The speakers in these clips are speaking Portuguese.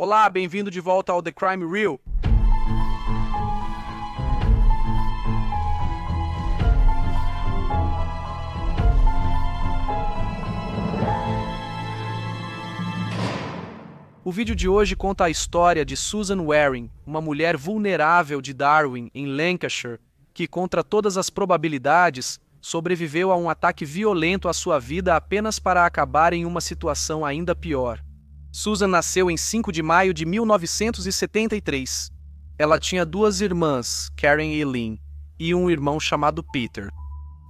Olá, bem-vindo de volta ao The Crime Reel. O vídeo de hoje conta a história de Susan Waring, uma mulher vulnerável de Darwin, em Lancashire, que, contra todas as probabilidades, sobreviveu a um ataque violento à sua vida apenas para acabar em uma situação ainda pior. Susan nasceu em 5 de maio de 1973. Ela tinha 2 irmãs, Karen e Lynn, e um irmão chamado Peter.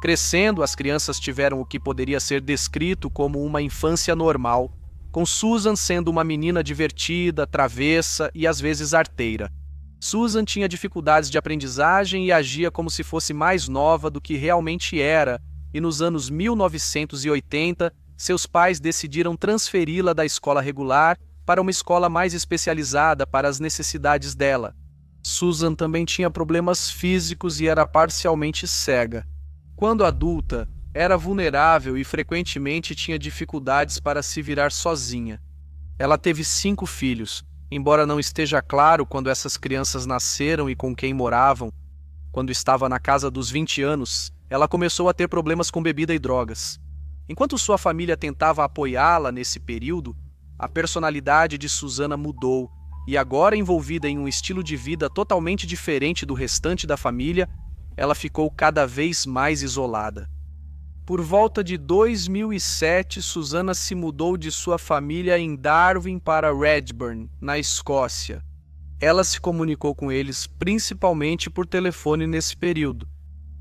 Crescendo, as crianças tiveram o que poderia ser descrito como uma infância normal, com Susan sendo uma menina divertida, travessa e às vezes arteira. Susan tinha dificuldades de aprendizagem e agia como se fosse mais nova do que realmente era, e nos anos 1980, seus pais decidiram transferi-la da escola regular para uma escola mais especializada para as necessidades dela. Susan também tinha problemas físicos e era parcialmente cega. Quando adulta, era vulnerável e frequentemente tinha dificuldades para se virar sozinha. Ela teve 5 filhos, embora não esteja claro quando essas crianças nasceram e com quem moravam. Quando estava na casa dos 20 anos, ela começou a ter problemas com bebida e drogas. Enquanto sua família tentava apoiá-la nesse período, a personalidade de Susana mudou e, agora envolvida em um estilo de vida totalmente diferente do restante da família, ela ficou cada vez mais isolada. Por volta de 2007, Susana se mudou de sua família em Darwin para Redburn, na Escócia. Ela se comunicou com eles principalmente por telefone nesse período.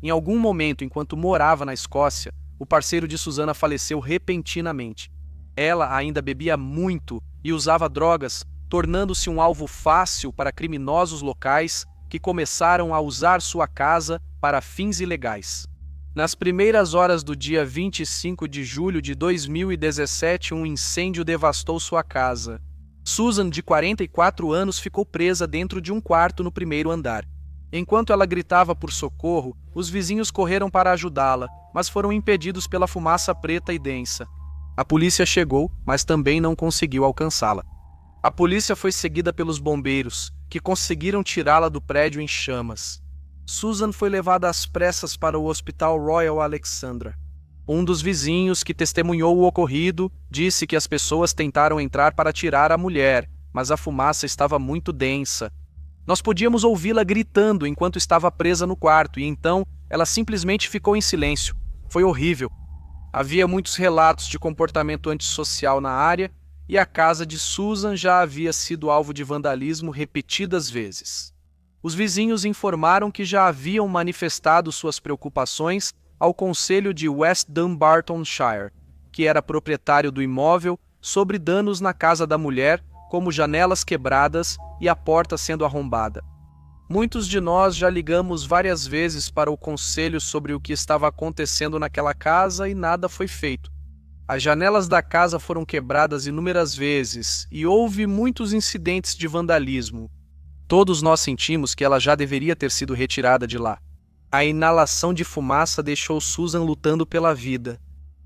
Em algum momento, enquanto morava na Escócia, o parceiro de Susana faleceu repentinamente. Ela ainda bebia muito e usava drogas, tornando-se um alvo fácil para criminosos locais que começaram a usar sua casa para fins ilegais. Nas primeiras horas do dia 25 de julho de 2017, um incêndio devastou sua casa. Susan, de 44 anos, ficou presa dentro de um quarto no primeiro andar. Enquanto ela gritava por socorro, os vizinhos correram para ajudá-la, mas foram impedidos pela fumaça preta e densa. A polícia chegou, mas também não conseguiu alcançá-la. A polícia foi seguida pelos bombeiros, que conseguiram tirá-la do prédio em chamas. Susan foi levada às pressas para o Hospital Royal Alexandra. Um dos vizinhos que testemunhou o ocorrido disse que as pessoas tentaram entrar para tirar a mulher, mas a fumaça estava muito densa. Nós podíamos ouvi-la gritando enquanto estava presa no quarto, e então ela simplesmente ficou em silêncio. Foi horrível. Havia muitos relatos de comportamento antissocial na área, e a casa de Susan já havia sido alvo de vandalismo repetidas vezes. Os vizinhos informaram que já haviam manifestado suas preocupações ao Conselho de West Dunbartonshire, que era proprietário do imóvel, sobre danos na casa da mulher, como janelas quebradas e a porta sendo arrombada. Muitos de nós já ligamos várias vezes para o conselho sobre o que estava acontecendo naquela casa e nada foi feito. As janelas da casa foram quebradas inúmeras vezes e houve muitos incidentes de vandalismo. Todos nós sentimos que ela já deveria ter sido retirada de lá. A inalação de fumaça deixou Susan lutando pela vida.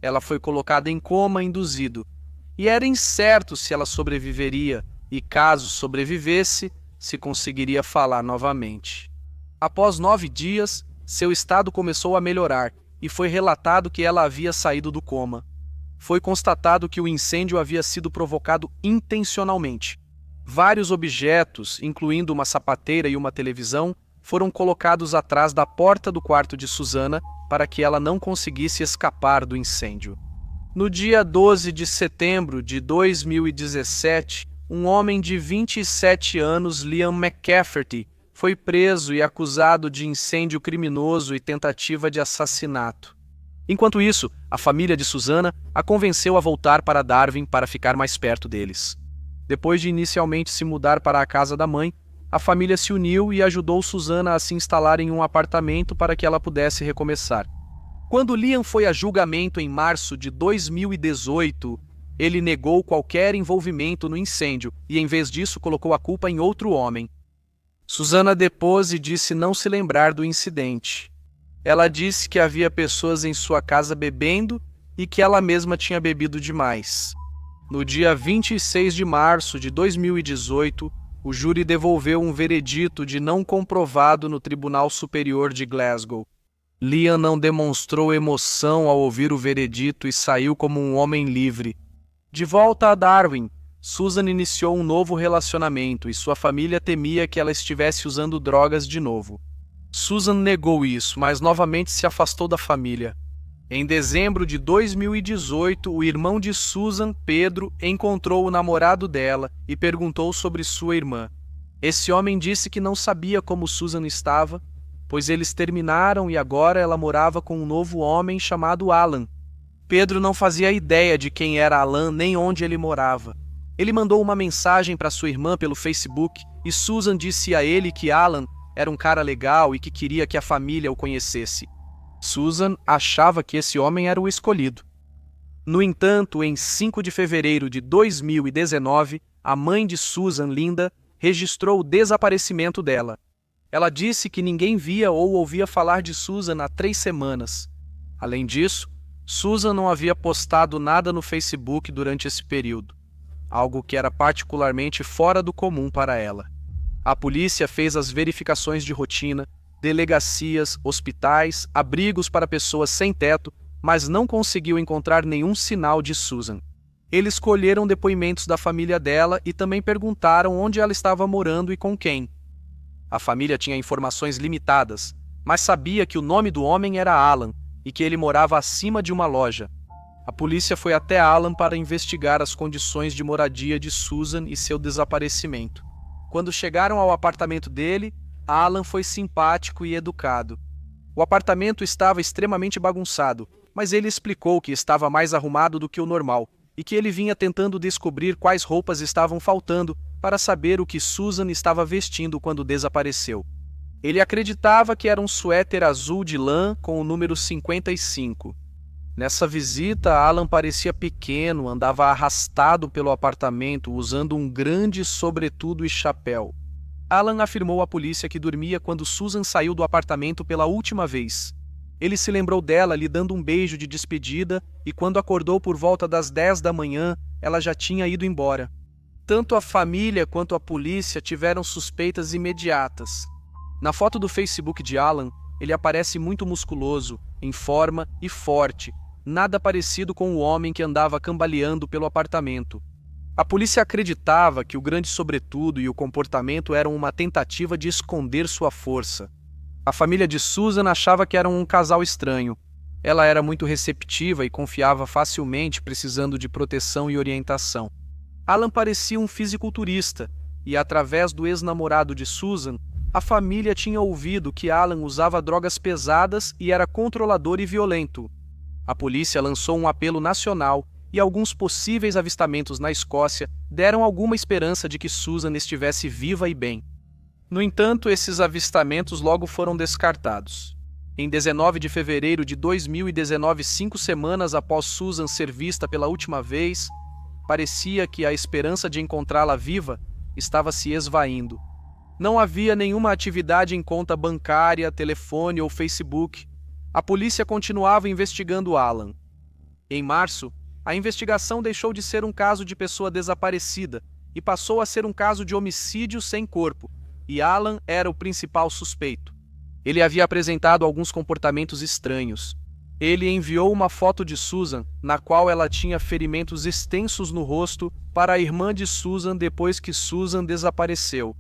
Ela foi colocada em coma induzido. E era incerto se ela sobreviveria, e caso sobrevivesse, se conseguiria falar novamente. Após 9 dias, seu estado começou a melhorar, e foi relatado que ela havia saído do coma. Foi constatado que o incêndio havia sido provocado intencionalmente. Vários objetos, incluindo uma sapateira e uma televisão, foram colocados atrás da porta do quarto de Susana para que ela não conseguisse escapar do incêndio. No dia 12 de setembro de 2017, um homem de 27 anos, Liam McCafferty, foi preso e acusado de incêndio criminoso e tentativa de assassinato. Enquanto isso, a família de Susana a convenceu a voltar para Darwin para ficar mais perto deles. Depois de inicialmente se mudar para a casa da mãe, a família se uniu e ajudou Susana a se instalar em um apartamento para que ela pudesse recomeçar. Quando Liam foi a julgamento em março de 2018, ele negou qualquer envolvimento no incêndio e, em vez disso, colocou a culpa em outro homem. Susana depôs e disse não se lembrar do incidente. Ela disse que havia pessoas em sua casa bebendo e que ela mesma tinha bebido demais. No dia 26 de março de 2018, o júri devolveu um veredito de não comprovado no Tribunal Superior de Glasgow. Liam não demonstrou emoção ao ouvir o veredito e saiu como um homem livre. De volta a Darwin, Susan iniciou um novo relacionamento e sua família temia que ela estivesse usando drogas de novo. Susan negou isso, mas novamente se afastou da família. Em dezembro de 2018, o irmão de Susan, Pedro, encontrou o namorado dela e perguntou sobre sua irmã. Esse homem disse que não sabia como Susan estava, pois eles terminaram e agora ela morava com um novo homem chamado Alan. Pedro não fazia ideia de quem era Alan nem onde ele morava. Ele mandou uma mensagem para sua irmã pelo Facebook e Susan disse a ele que Alan era um cara legal e que queria que a família o conhecesse. Susan achava que esse homem era o escolhido. No entanto, em 5 de fevereiro de 2019, a mãe de Susan, Linda, registrou o desaparecimento dela. Ela disse que ninguém via ou ouvia falar de Susan há 3 semanas. Além disso, Susan não havia postado nada no Facebook durante esse período, algo que era particularmente fora do comum para ela. A polícia fez as verificações de rotina, delegacias, hospitais, abrigos para pessoas sem teto, mas não conseguiu encontrar nenhum sinal de Susan. Eles colheram depoimentos da família dela e também perguntaram onde ela estava morando e com quem. A família tinha informações limitadas, mas sabia que o nome do homem era Alan e que ele morava acima de uma loja. A polícia foi até Alan para investigar as condições de moradia de Susan e seu desaparecimento. Quando chegaram ao apartamento dele, Alan foi simpático e educado. O apartamento estava extremamente bagunçado, mas ele explicou que estava mais arrumado do que o normal e que ele vinha tentando descobrir quais roupas estavam faltando para saber o que Susan estava vestindo quando desapareceu. Ele acreditava que era um suéter azul de lã com o número 55. Nessa visita, Alan parecia pequeno, andava arrastado pelo apartamento usando um grande sobretudo e chapéu. Alan afirmou à polícia que dormia quando Susan saiu do apartamento pela última vez. Ele se lembrou dela lhe dando um beijo de despedida e quando acordou por volta das 10 da manhã, ela já tinha ido embora. Tanto a família quanto a polícia tiveram suspeitas imediatas. Na foto do Facebook de Alan, ele aparece muito musculoso, em forma e forte, nada parecido com o homem que andava cambaleando pelo apartamento. A polícia acreditava que o grande sobretudo e o comportamento eram uma tentativa de esconder sua força. A família de Susan achava que eram um casal estranho. Ela era muito receptiva e confiava facilmente, precisando de proteção e orientação. Alan parecia um fisiculturista e, através do ex-namorado de Susan, a família tinha ouvido que Alan usava drogas pesadas e era controlador e violento. A polícia lançou um apelo nacional e alguns possíveis avistamentos na Escócia deram alguma esperança de que Susan estivesse viva e bem. No entanto, esses avistamentos logo foram descartados. Em 19 de fevereiro de 2019, 5 semanas após Susan ser vista pela última vez, parecia que a esperança de encontrá-la viva estava se esvaindo. Não havia nenhuma atividade em conta bancária, telefone ou Facebook. A polícia continuava investigando Alan. Em março, a investigação deixou de ser um caso de pessoa desaparecida e passou a ser um caso de homicídio sem corpo, e Alan era o principal suspeito. Ele havia apresentado alguns comportamentos estranhos. Ele enviou uma foto de Susan, na qual ela tinha ferimentos extensos no rosto, para a irmã de Susan depois que Susan desapareceu.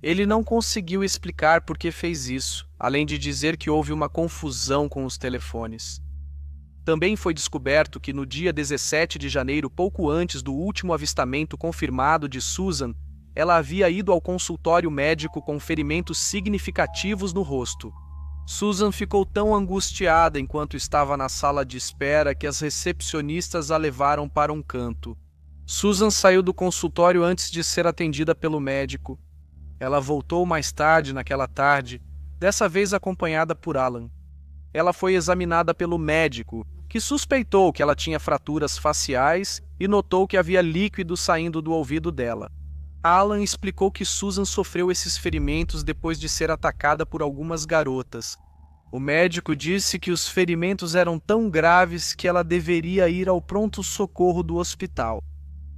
Ele não conseguiu explicar por que fez isso, além de dizer que houve uma confusão com os telefones. Também foi descoberto que no dia 17 de janeiro, pouco antes do último avistamento confirmado de Susan, ela havia ido ao consultório médico com ferimentos significativos no rosto. Susan ficou tão angustiada enquanto estava na sala de espera que as recepcionistas a levaram para um canto. Susan saiu do consultório antes de ser atendida pelo médico. Ela voltou mais tarde naquela tarde, dessa vez acompanhada por Alan. Ela foi examinada pelo médico, que suspeitou que ela tinha fraturas faciais e notou que havia líquido saindo do ouvido dela. Alan explicou que Susan sofreu esses ferimentos depois de ser atacada por algumas garotas. O médico disse que os ferimentos eram tão graves que ela deveria ir ao pronto-socorro do hospital.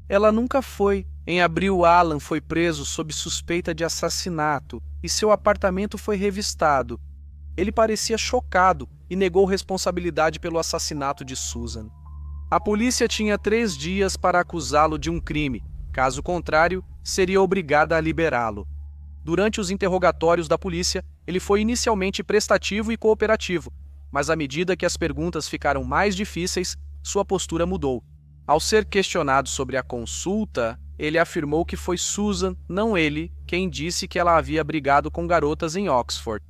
Ela nunca foi. Em abril, Alan foi preso sob suspeita de assassinato e seu apartamento foi revistado. Ele parecia chocado e negou responsabilidade pelo assassinato de Susan. A polícia tinha 3 dias para acusá-lo de um crime. Caso contrário, seria obrigada a liberá-lo. Durante os interrogatórios da polícia, ele foi inicialmente prestativo e cooperativo, mas à medida que as perguntas ficaram mais difíceis, sua postura mudou. Ao ser questionado sobre a consulta, ele afirmou que foi Susan, não ele, quem disse que ela havia brigado com garotas em Oxford.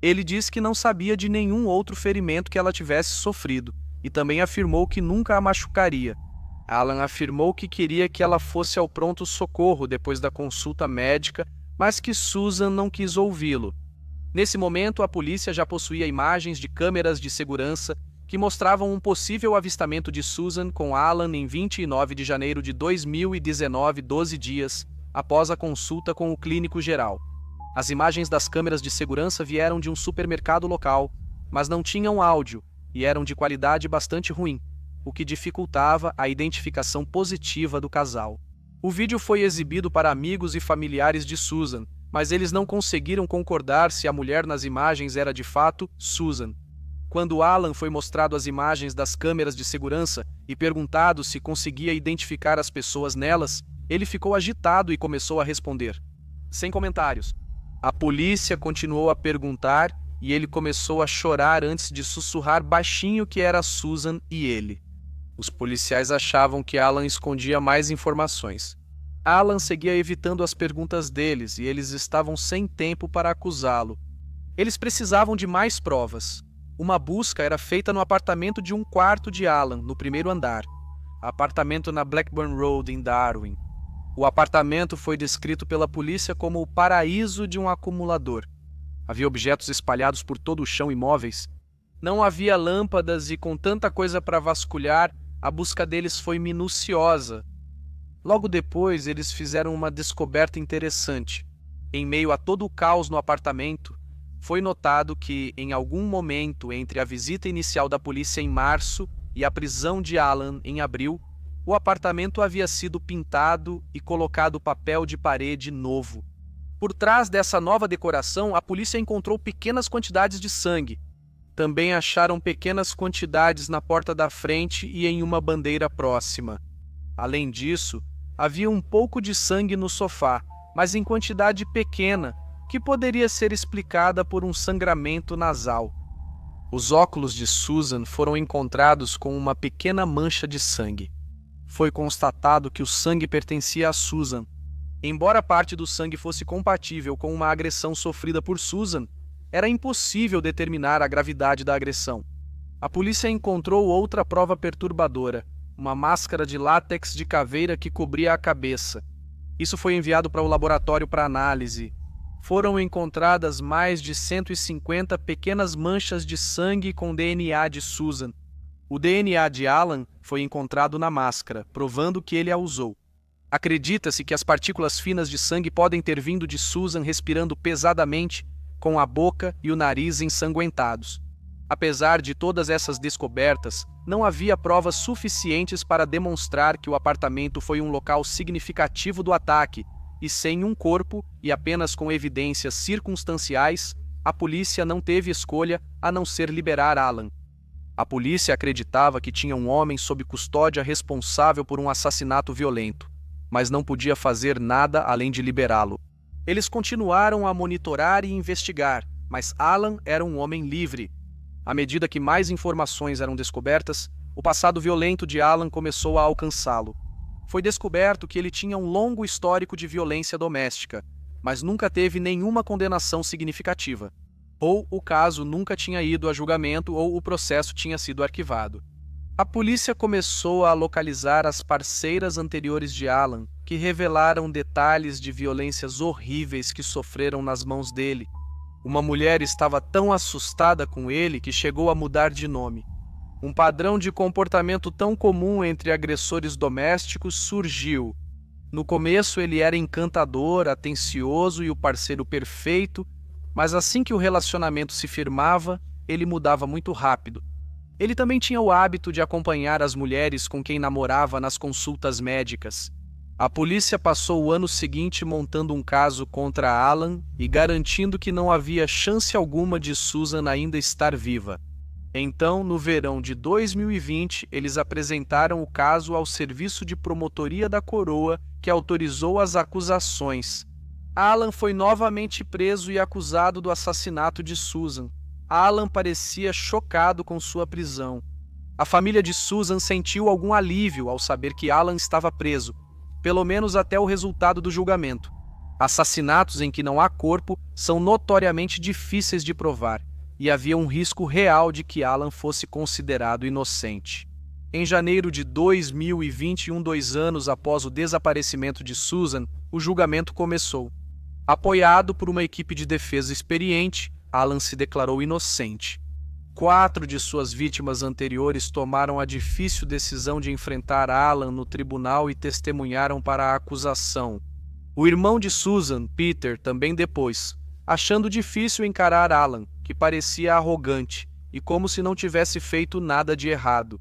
Ele disse que não sabia de nenhum outro ferimento que ela tivesse sofrido, e também afirmou que nunca a machucaria. Alan afirmou que queria que ela fosse ao pronto-socorro depois da consulta médica, mas que Susan não quis ouvi-lo. Nesse momento, a polícia já possuía imagens de câmeras de segurança que mostravam um possível avistamento de Susan com Alan em 29 de janeiro de 2019, 12 dias após a consulta com o clínico geral. As imagens das câmeras de segurança vieram de um supermercado local, mas não tinham áudio e eram de qualidade bastante ruim, o que dificultava a identificação positiva do casal. O vídeo foi exibido para amigos e familiares de Susan, mas eles não conseguiram concordar se a mulher nas imagens era de fato Susan. Quando Alan foi mostrado as imagens das câmeras de segurança e perguntado se conseguia identificar as pessoas nelas, ele ficou agitado e começou a responder. Sem comentários. A polícia continuou a perguntar e ele começou a chorar antes de sussurrar baixinho que era Susan e ele. Os policiais achavam que Alan escondia mais informações. Alan seguia evitando as perguntas deles e eles estavam sem tempo para acusá-lo. Eles precisavam de mais provas. Uma busca era feita no apartamento de um quarto de Alan, no primeiro andar. Apartamento na Blackburn Road, em Darwin. O apartamento foi descrito pela polícia como o paraíso de um acumulador. Havia objetos espalhados por todo o chão e móveis. Não havia lâmpadas e com tanta coisa para vasculhar, a busca deles foi minuciosa. Logo depois, eles fizeram uma descoberta interessante. Em meio a todo o caos no apartamento, foi notado que, em algum momento entre a visita inicial da polícia em março e a prisão de Alan em abril, o apartamento havia sido pintado e colocado papel de parede novo. Por trás dessa nova decoração, a polícia encontrou pequenas quantidades de sangue. Também acharam pequenas quantidades na porta da frente e em uma bandeira próxima. Além disso, havia um pouco de sangue no sofá, mas em quantidade pequena, que poderia ser explicada por um sangramento nasal. Os óculos de Susan foram encontrados com uma pequena mancha de sangue. Foi constatado que o sangue pertencia a Susan. Embora parte do sangue fosse compatível com uma agressão sofrida por Susan, era impossível determinar a gravidade da agressão. A polícia encontrou outra prova perturbadora, uma máscara de látex de caveira que cobria a cabeça. Isso foi enviado para o laboratório para análise. Foram encontradas mais de 150 pequenas manchas de sangue com DNA de Susan. O DNA de Alan foi encontrado na máscara, provando que ele a usou. Acredita-se que as partículas finas de sangue podem ter vindo de Susan respirando pesadamente, com a boca e o nariz ensanguentados. Apesar de todas essas descobertas, não havia provas suficientes para demonstrar que o apartamento foi um local significativo do ataque, e sem um corpo e apenas com evidências circunstanciais, a polícia não teve escolha a não ser liberar Alan. A polícia acreditava que tinha um homem sob custódia responsável por um assassinato violento, mas não podia fazer nada além de liberá-lo. Eles continuaram a monitorar e investigar, mas Alan era um homem livre. À medida que mais informações eram descobertas, o passado violento de Alan começou a alcançá-lo. Foi descoberto que ele tinha um longo histórico de violência doméstica, mas nunca teve nenhuma condenação significativa. Ou o caso nunca tinha ido a julgamento ou o processo tinha sido arquivado. A polícia começou a localizar as parceiras anteriores de Alan, que revelaram detalhes de violências horríveis que sofreram nas mãos dele. Uma mulher estava tão assustada com ele que chegou a mudar de nome. Um padrão de comportamento tão comum entre agressores domésticos surgiu. No começo ele era encantador, atencioso e o parceiro perfeito, mas assim que o relacionamento se firmava, ele mudava muito rápido. Ele também tinha o hábito de acompanhar as mulheres com quem namorava nas consultas médicas. A polícia passou o ano seguinte montando um caso contra Alan e garantindo que não havia chance alguma de Susan ainda estar viva. Então, no verão de 2020, eles apresentaram o caso ao Serviço de Promotoria da Coroa, que autorizou as acusações. Alan foi novamente preso e acusado do assassinato de Susan. Alan parecia chocado com sua prisão. A família de Susan sentiu algum alívio ao saber que Alan estava preso, pelo menos até o resultado do julgamento. Assassinatos em que não há corpo são notoriamente difíceis de provar, e havia um risco real de que Alan fosse considerado inocente. Em janeiro de 2021, 2 anos após o desaparecimento de Susan, o julgamento começou. Apoiado por uma equipe de defesa experiente, Alan se declarou inocente. 4 de suas vítimas anteriores tomaram a difícil decisão de enfrentar Alan no tribunal e testemunharam para a acusação. O irmão de Susan, Peter, também depois, achando difícil encarar Alan, que parecia arrogante e como se não tivesse feito nada de errado.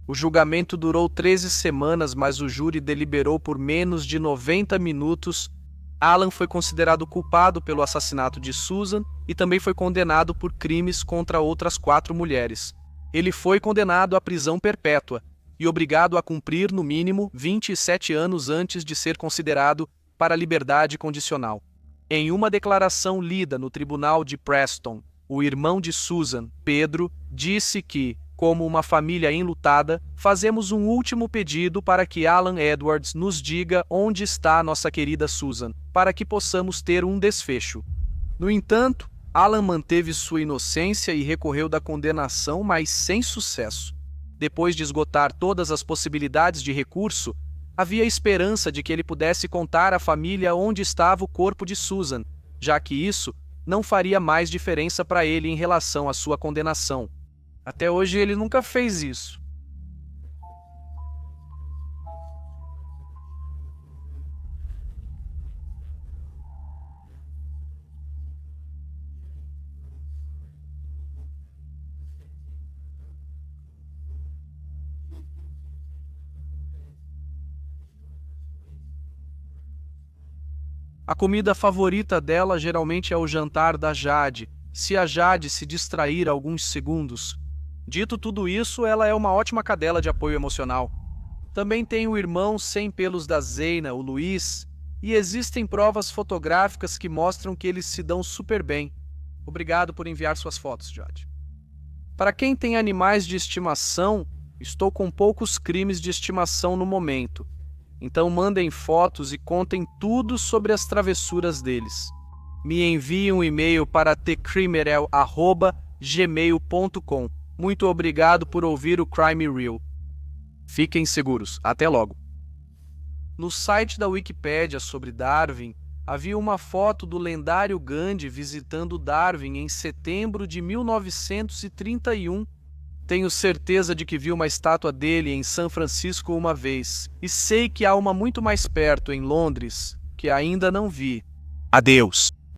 O julgamento durou 13 semanas, mas o júri deliberou por menos de 90 minutos. Alan foi considerado culpado pelo assassinato de Susan e também foi condenado por crimes contra outras 4 mulheres. Ele foi condenado à prisão perpétua e obrigado a cumprir no mínimo 27 anos antes de ser considerado para liberdade condicional. Em uma declaração lida no tribunal de Preston, o irmão de Susan, Pedro, disse que, como uma família enlutada, fazemos um último pedido para que Alan Edwards nos diga onde está nossa querida Susan, para que possamos ter um desfecho. No entanto, Alan manteve sua inocência e recorreu da condenação, mas sem sucesso. Depois de esgotar todas as possibilidades de recurso, havia esperança de que ele pudesse contar à família onde estava o corpo de Susan, já que isso não faria mais diferença para ele em relação à sua condenação. Até hoje ele nunca fez isso. A comida favorita dela geralmente é o jantar da Jade, se a Jade se distrair alguns segundos. Dito tudo isso, ela é uma ótima cadela de apoio emocional. Também tem o irmão sem pelos da Zeyna, o Luiz, e existem provas fotográficas que mostram que eles se dão super bem. Obrigado por enviar suas fotos, Jade. Para quem tem animais de estimação, estou com poucos crimes de estimação no momento. Então mandem fotos e contem tudo sobre as travessuras deles. Me enviem um e-mail para thecrimerel@gmail.com. Muito obrigado por ouvir o Crime Reel. Fiquem seguros. Até logo. No site da Wikipédia sobre Darwin, havia uma foto do lendário Gandhi visitando Darwin em setembro de 1931. Tenho certeza de que vi uma estátua dele em São Francisco uma vez, e sei que há uma muito mais perto, em Londres, que ainda não vi. Adeus.